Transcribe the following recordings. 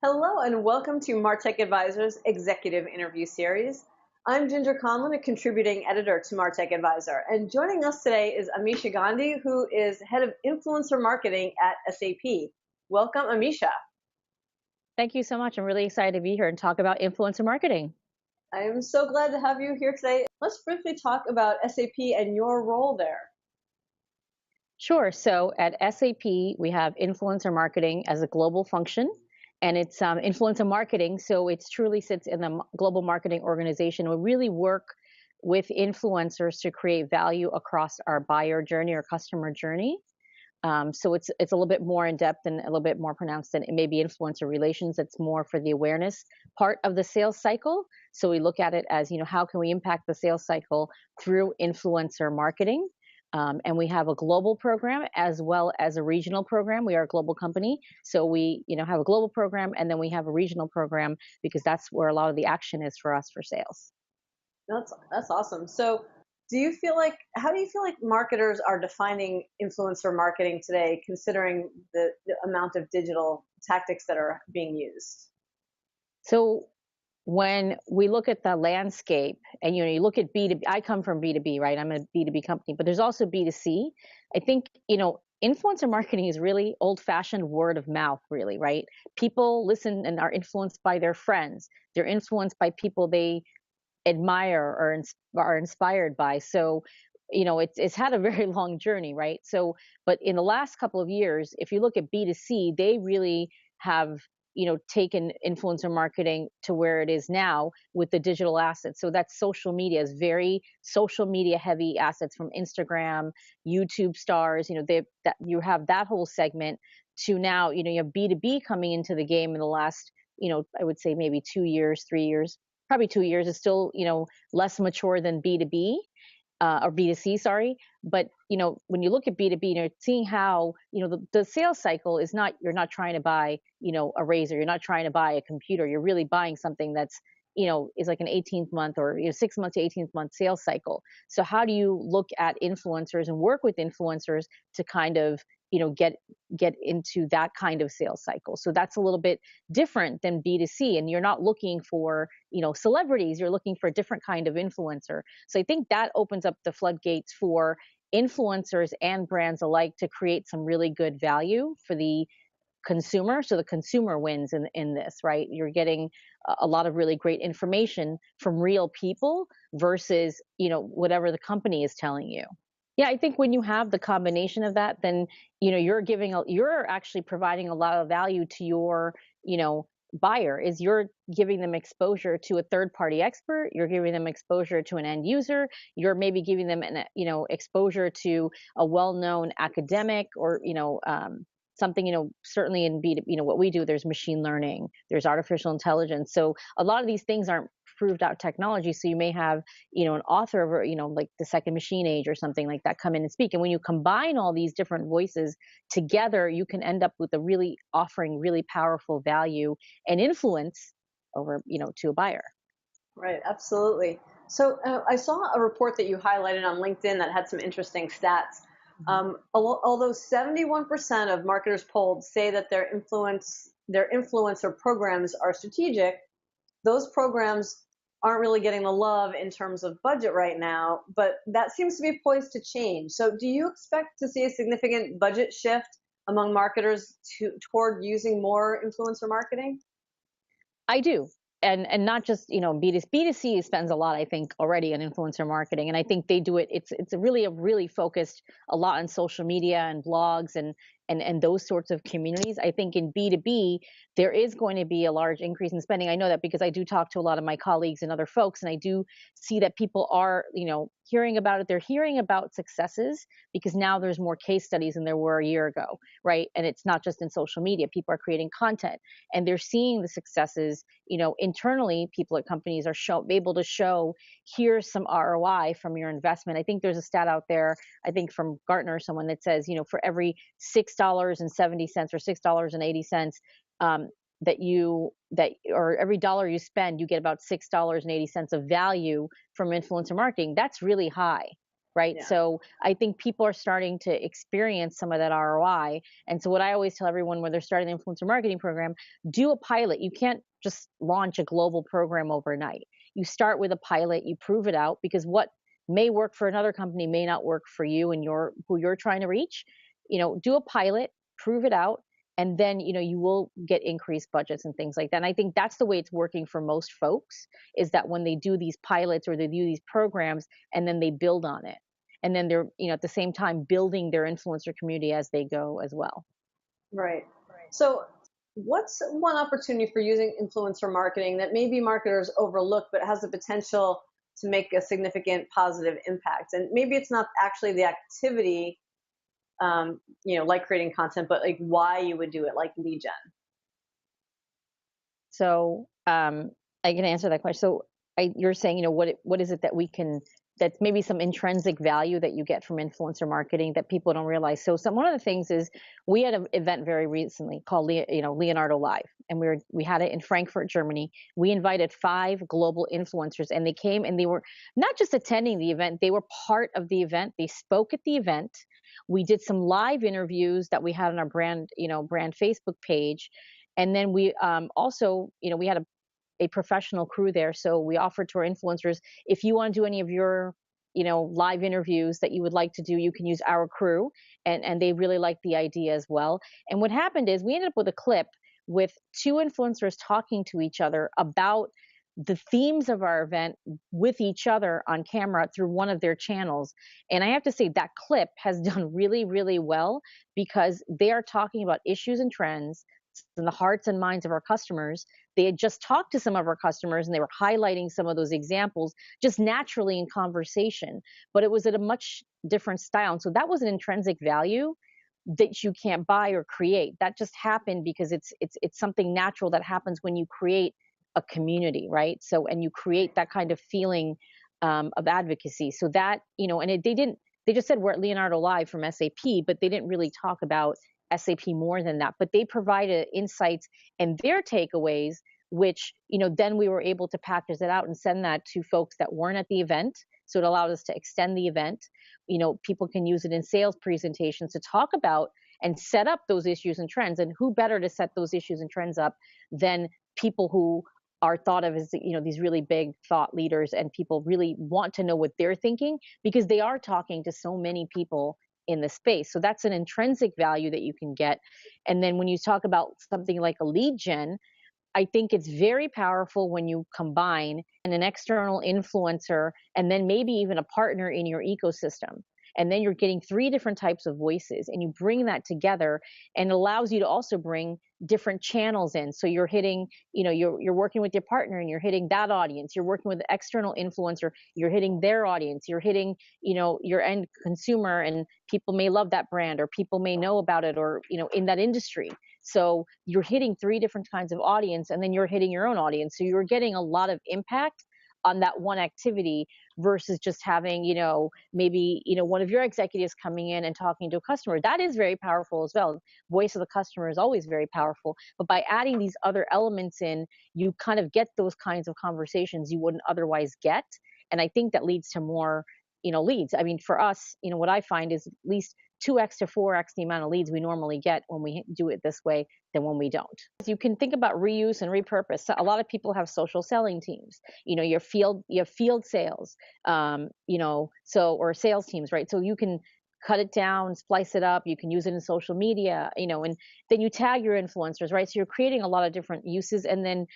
Hello and welcome to Martech Advisor's Executive Interview Series. I'm Ginger Conlon, a contributing editor to Martech Advisor, and joining us today is Amisha Gandhi, who is head of influencer marketing at SAP. Welcome, Amisha. Thank you so much. I'm really excited to be here and talk about influencer marketing. I am so glad to have you here today. Let's briefly talk about SAP and your role there. Sure. So at SAP, we have influencer marketing as a global function, and it's influencer marketing. So it truly sits in the global marketing organization. We really work with influencers to create value across our buyer journey or customer journey. So it's a little bit more in depth and a little bit more pronounced than it may be influencer relations. It's more for the awareness part of the sales cycle. So we look at it as, how can we impact the sales cycle through influencer marketing? And we have a global program as well as a regional program. We are a global company, so we, have a global program, and then we have a regional program because that's where a lot of the action is for us for sales. That's awesome. So, how do you feel like marketers are defining influencer marketing today, considering the amount of digital tactics that are being used? So when we look at the landscape and you look at B2B, I come from B2B, right? I'm a B2B company, but there's also B2C. I think, influencer marketing is really old-fashioned word of mouth, really, right? People listen and are influenced by their friends. They're influenced by people they admire or are inspired by. So, it's had a very long journey, right? So, but in the last couple of years, if you look at B2C, they really have, taken influencer marketing to where it is now with the digital assets. So that's social media is very social media heavy assets from Instagram, YouTube stars, that you have that whole segment to now, you have B2B coming into the game in the last, I would say maybe 2 years, 3 years. Probably 2 years is still, less mature than B2B or B2C, sorry. But, when you look at B2B, seeing how, the sales cycle is not, you're not trying to buy, a razor, you're not trying to buy a computer, you're really buying something that's, is like an 18th month or 6 month to 18th month sales cycle. So how do you look at influencers and work with influencers to kind of, get into that kind of sales cycle? So that's a little bit different than B2C, and you're not looking for, celebrities, you're looking for a different kind of influencer. So I think that opens up the floodgates for influencers and brands alike to create some really good value for the consumer. So the consumer wins in this, right? You're getting a lot of really great information from real people versus, whatever the company is telling you. Yeah, I think when you have the combination of that, then, you're actually providing a lot of value to your, buyer. Is you're giving them exposure to a third party expert, you're giving them exposure to an end user, you're maybe giving them an, exposure to a well-known academic or, something, certainly in B2B, what we do, there's machine learning, there's artificial intelligence. So a lot of these things aren't proved out technology. So you may have, an author of, like the second machine age or something like that come in and speak. And when you combine all these different voices together, you can end up with a really offering really powerful value and influence over, to a buyer. Right, absolutely. So I saw a report that you highlighted on LinkedIn that had some interesting stats. Although 71% of marketers polled say that their influencer programs are strategic, those programs aren't really getting the love in terms of budget right now, but that seems to be poised to change. So do you expect to see a significant budget shift among marketers toward using more influencer marketing? I do. And not just, B2C spends a lot, I think, already on influencer marketing. And I think they do it, it's really focused a lot on social media and blogs and those sorts of communities. I think in B2B, there is going to be a large increase in spending. I know that because I do talk to a lot of my colleagues and other folks, and I do see that people are, hearing about it. They're hearing about successes because now there's more case studies than there were a year ago, right? And it's not just in social media. People are creating content and they're seeing the successes, internally. People at companies are able to show, here's some ROI from your investment. I think there's a stat out there, I think from Gartner or someone that says, for every $6.70 or $6.80 or every dollar you spend, you get about $6.80 of value from influencer marketing. That's really high. right? Yeah. So I think people are starting to experience some of that ROI. And so what I always tell everyone when they're starting an influencer marketing program, do a pilot. You can't just launch a global program overnight. You start with a pilot, you prove it out, because what may work for another company may not work for you and your who you're trying to reach. Do a pilot, prove it out, and then you will get increased budgets and things like that. And I think that's the way it's working for most folks, is that when they do these pilots or they do these programs and then they build on it, and then they're at the same time building their influencer community as they go as well. Right. So, what's one opportunity for using influencer marketing that maybe marketers overlook but has the potential to make a significant positive impact? And maybe it's not actually the activity, like creating content, but like why you would do it, like lead gen. So I can answer that question. So you're saying, what is it that we can, that's maybe some intrinsic value that you get from influencer marketing that people don't realize. So one of the things is, we had an event very recently called Leonardo Live, and we had it in Frankfurt, Germany. We invited 5 global influencers, and they came, and they were not just attending the event, they were part of the event. They spoke at the event. We did some live interviews that we had on our brand Facebook page. And then we also, we had a professional crew there. So we offered to our influencers, if you want to do any of your, live interviews that you would like to do, you can use our crew. And they really liked the idea as well. And what happened is, we ended up with a clip with 2 influencers talking to each other about the themes of our event with each other on camera through one of their channels. And I have to say that clip has done really, really well, because they are talking about issues and trends in the hearts and minds of our customers. They had just talked to some of our customers, and they were highlighting some of those examples just naturally in conversation, but it was at a much different style. And so that was an intrinsic value that you can't buy or create. That just happened because it's something natural that happens when you create a community, right? So, and you create that kind of feeling of advocacy. So that, they just said we're at Leonardo Live from SAP, but they didn't really talk about SAP more than that. But they provided insights and their takeaways, which, then we were able to package it out and send that to folks that weren't at the event. So it allowed us to extend the event. People can use it in sales presentations to talk about and set up those issues and trends. And who better to set those issues and trends up than people who are thought of as, these really big thought leaders, and people really want to know what they're thinking, because they are talking to so many people in the space. So that's an intrinsic value that you can get. And then when you talk about something like a lead gen, I think it's very powerful when you combine an external influencer and then maybe even a partner in your ecosystem. And then you're getting 3 different types of voices, and you bring that together, and it allows you to also bring different channels in. So you're hitting, you're working with your partner and you're hitting that audience. You're working with the external influencer, you're hitting their audience. You're hitting, your end consumer, and people may love that brand, or people may know about it, or, in that industry. So you're hitting 3 different kinds of audience, and then you're hitting your own audience. So you're getting a lot of impact on that one activity, versus just having, maybe, one of your executives coming in and talking to a customer. That is very powerful as well. Voice of the customer is always very powerful. But by adding these other elements in, you kind of get those kinds of conversations you wouldn't otherwise get. And I think that leads to more, leads. I mean, for us, what I find is at least 2x to 4x the amount of leads we normally get when we do it this way than when we don't. You can think about reuse and repurpose. So a lot of people have social selling teams. You have field sales, or sales teams, right? So you can cut it down, splice it up. You can use it in social media, and then you tag your influencers, right? So you're creating a lot of different uses. And then,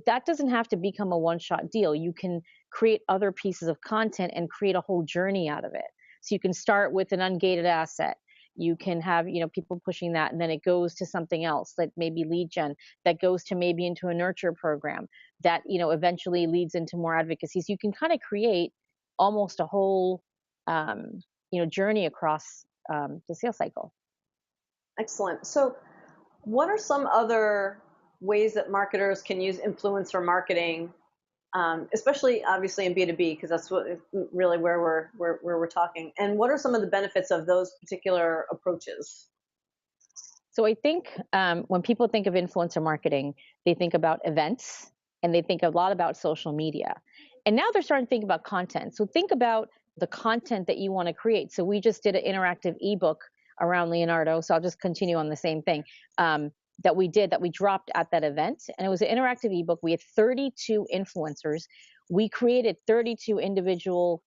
that doesn't have to become a one-shot deal. You can create other pieces of content and create a whole journey out of it. So you can start with an ungated asset. You can have, people pushing that, and then it goes to something else, like maybe lead gen, that goes to maybe into a nurture program that, eventually leads into more advocacy. So you can kind of create almost a whole, journey across the sales cycle. Excellent. So, what are some other ways that marketers can use influencer marketing, especially obviously in B2B, because that's what really where we're talking. And what are some of the benefits of those particular approaches? So I think when people think of influencer marketing, they think about events, and they think a lot about social media. And now they're starting to think about content. So think about the content that you want to create. So we just did an interactive ebook around Leonardo. So I'll just continue on the same thing. That we dropped at that event, and it was an interactive ebook. We had 32 influencers. We created 32 individual,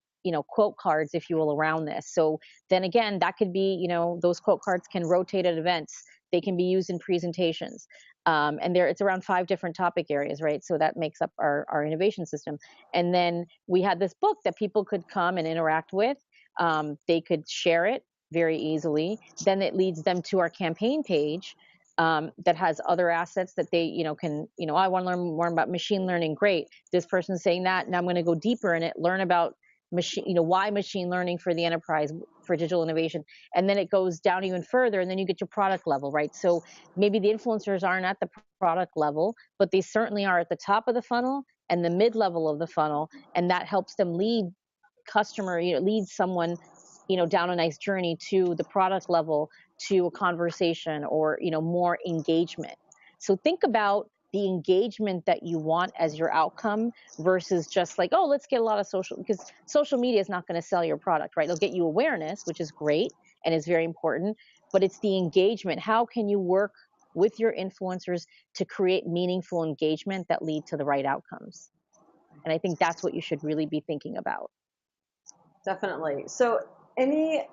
quote cards, if you will, around this. So then again, that could be, those quote cards can rotate at events. They can be used in presentations. And it's around 5 different topic areas, right? So that makes up our innovation system. And then we had this book that people could come and interact with. They could share it very easily. Then it leads them to our campaign page, that has other assets that they, can, I want to learn more about machine learning. Great. This person's saying that. Now I'm going to go deeper in it, learn about why machine learning for the enterprise, for digital innovation. And then it goes down even further, and then you get your product level, right? So maybe the influencers aren't at the product level, but they certainly are at the top of the funnel and the mid level of the funnel. And that helps them lead lead someone, down a nice journey to the product level, to a conversation, or, more engagement. So think about the engagement that you want as your outcome versus just like, oh, let's get a lot of social, because social media is not going to sell your product, right? It'll get you awareness, which is great and is very important, but it's the engagement. How can you work with your influencers to create meaningful engagement that lead to the right outcomes? And I think that's what you should really be thinking about. Definitely. So any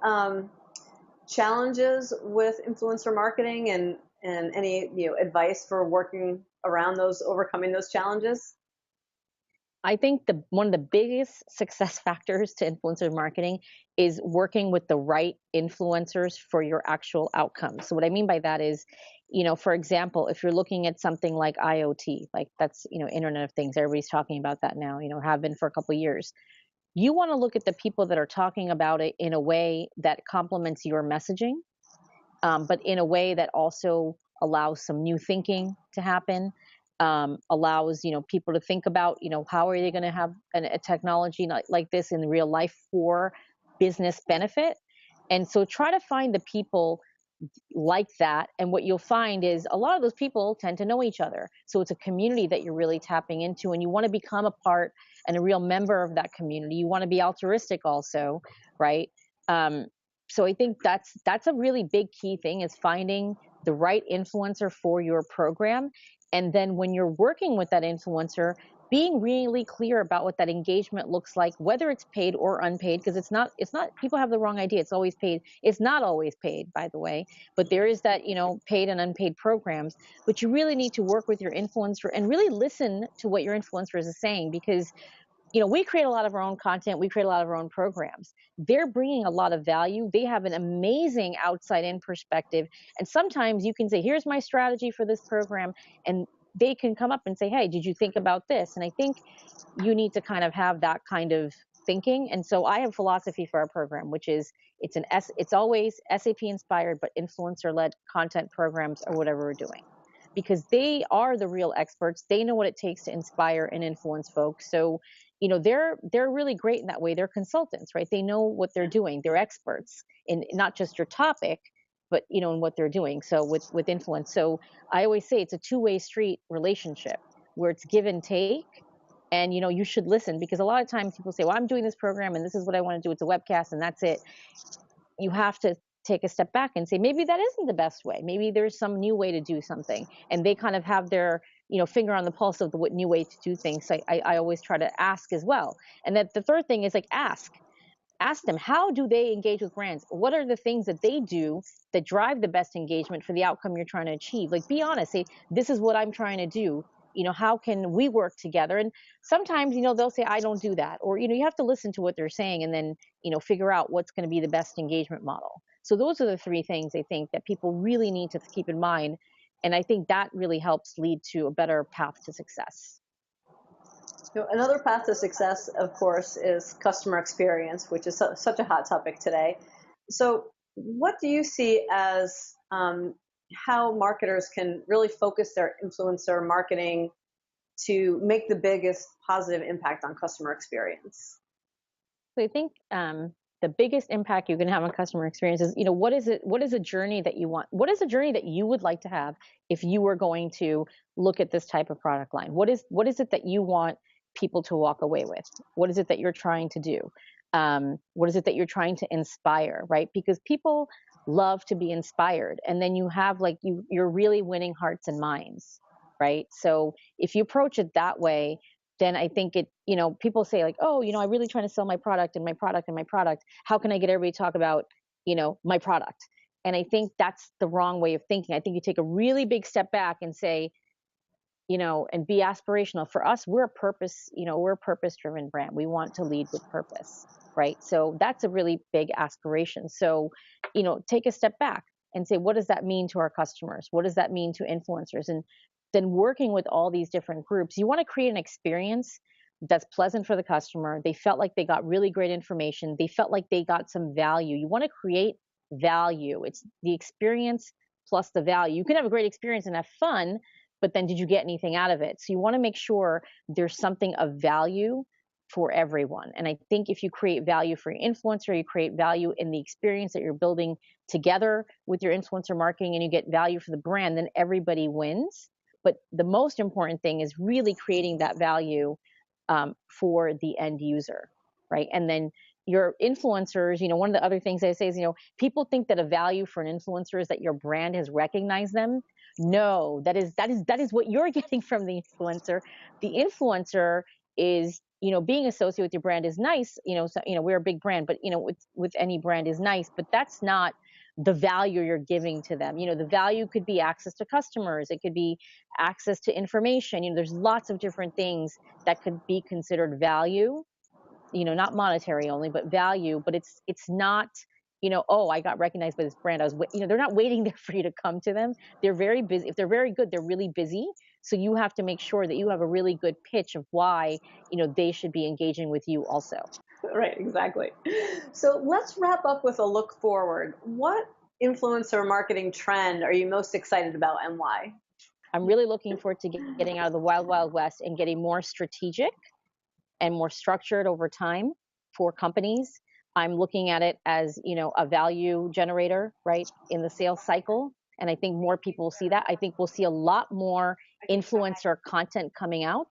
challenges with influencer marketing, and any advice for working around those, overcoming those challenges? I think one of the biggest success factors to influencer marketing is working with the right influencers for your actual outcomes. So what I mean by that is, for example, if you're looking at something like IoT, like that's, Internet of Things, everybody's talking about that now, have been for a couple of years. You want to look at the people that are talking about it in a way that complements your messaging, but in a way that also allows some new thinking to happen, allows people to think about how are they going to have a technology like this in real life for business benefit. And so try to find the people like that. And what you'll find is a lot of those people tend to know each other. So it's a community that you're really tapping into, and you want to become a part and a real member of that community. You want to be altruistic also, right? So I think that's a really big key thing, is finding the right influencer for your program. And then when you're working with that influencer, being really clear about what that engagement looks like, whether it's paid or unpaid, because it's not, people have the wrong idea. It's always paid. It's not always paid, by the way, but there is that, paid and unpaid programs. But you really need to work with your influencer and really listen to what your influencer is saying, because we create a lot of our own content. We create a lot of our own programs. They're bringing a lot of value. They have an amazing outside in perspective. And sometimes you can say, here's my strategy for this program. And they can come up and say, hey, did you think about this? And I think you need to kind of have that kind of thinking. And so I have philosophy for our program, which is it's always SAP inspired, but influencer led content programs or whatever we're doing, because they are the real experts. They know what it takes to inspire and influence folks. So, they're really great in that way. They're consultants, right? They know what they're doing. They're experts in not just your topic, but in what they're doing. So with influence. So I always say it's a two-way street relationship where it's give and take. And you should listen, because a lot of times people say, well, I'm doing this program and this is what I want to do. It's a webcast and that's it. You have to take a step back and say, maybe that isn't the best way. Maybe there's some new way to do something. And they kind of have their finger on the pulse of the new way to do things. So I always try to ask as well. And that the third thing is like ask them, how do they engage with brands? What are the things that they do that drive the best engagement for the outcome you're trying to achieve? Like, be honest, say, this is what I'm trying to do. How can we work together? And sometimes, they'll say, I don't do that. Or, you have to listen to what they're saying and then, figure out what's going to be the best engagement model. So those are the 3 things I think that people really need to keep in mind. And I think that really helps lead to a better path to success. Another path to success, of course, is customer experience, which is such a hot topic today. So what do you see as how marketers can really focus their influencer marketing to make the biggest positive impact on customer experience? So I think the biggest impact you can have on customer experience is, what is a journey that you want? What is a journey that you would like to have if you were going to look at this type of product line? What is it that you want people to walk away with? What is it that you're trying to do? What is it that you're trying to inspire, right? Because people love to be inspired, and then you have like you're really winning hearts and minds, right? So if you approach it that way, then I think it, people say like, oh, I'm really trying to sell my product and my product and my product. How can I get everybody to talk about, my product? And I think that's the wrong way of thinking. I think you take a really big step back and say, and be aspirational. For us, we're a purpose driven brand. We want to lead with purpose, right? So that's a really big aspiration. So, take a step back and say, what does that mean to our customers? What does that mean to influencers? And then working with all these different groups, you want to create an experience that's pleasant for the customer. They felt like they got really great information. They felt like they got some value. You want to create value. It's the experience plus the value. You can have a great experience and have fun, but then did you get anything out of it? So you want to make sure there's something of value for everyone. And I think if you create value for your influencer, you create value in the experience that you're building together with your influencer marketing, and you get value for the brand, then everybody wins. But the most important thing is really creating that value for the end user, right? And then your influencers, one of the other things I say is, people think that a value for an influencer is that your brand has recognized them. No, that is what you're getting from the influencer. The influencer is, being associated with your brand is nice. So, we're a big brand, but with any brand is nice, but that's not the value you're giving to them. The value could be access to customers. It could be access to information. There's lots of different things that could be considered value, not monetary only, but value. But it's not, oh, I got recognized by this brand. They're not waiting there for you to come to them. They're very busy. If they're very good, they're really busy. So you have to make sure that you have a really good pitch of why, they should be engaging with you also. Right, exactly. So let's wrap up with a look forward. What influencer marketing trend are you most excited about and why? I'm really looking forward to getting out of the wild, wild west and getting more strategic and more structured over time for companies. I'm looking at it as, a value generator, right, in the sales cycle. And I think more people will see that. I think we'll see a lot more influencer content coming out,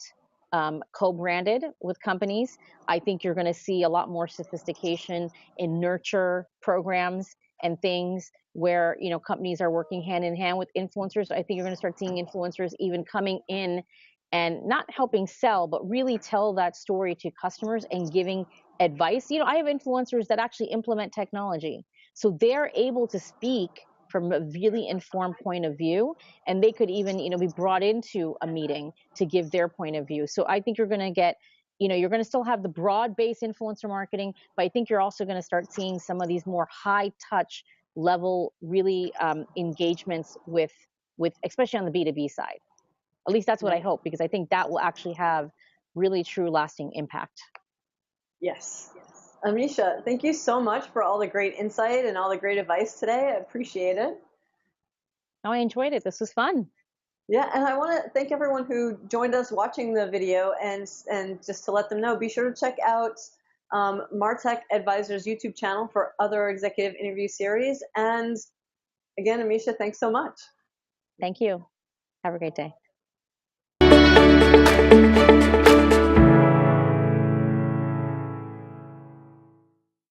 co-branded with companies. I think you're going to see a lot more sophistication in nurture programs and things where, companies are working hand in hand with influencers. I think you're going to start seeing influencers even coming in and not helping sell, but really tell that story to customers and giving advice. I have influencers that actually implement technology. So they're able to speak from a really informed point of view, and they could even, be brought into a meeting to give their point of view. So I think you're going to get, you're going to still have the broad-based influencer marketing, but I think you're also going to start seeing some of these more high-touch level, really engagements with, especially on the B2B side. At least that's what I hope, because I think that will actually have really true lasting impact. Yes. Amisha, thank you so much for all the great insight and all the great advice today. I appreciate it. Oh, I enjoyed it. This was fun. Yeah, and I want to thank everyone who joined us watching the video, and just to let them know, be sure to check out Martech Advisors YouTube channel for other executive interview series. And again, Amisha, thanks so much. Thank you. Have a great day.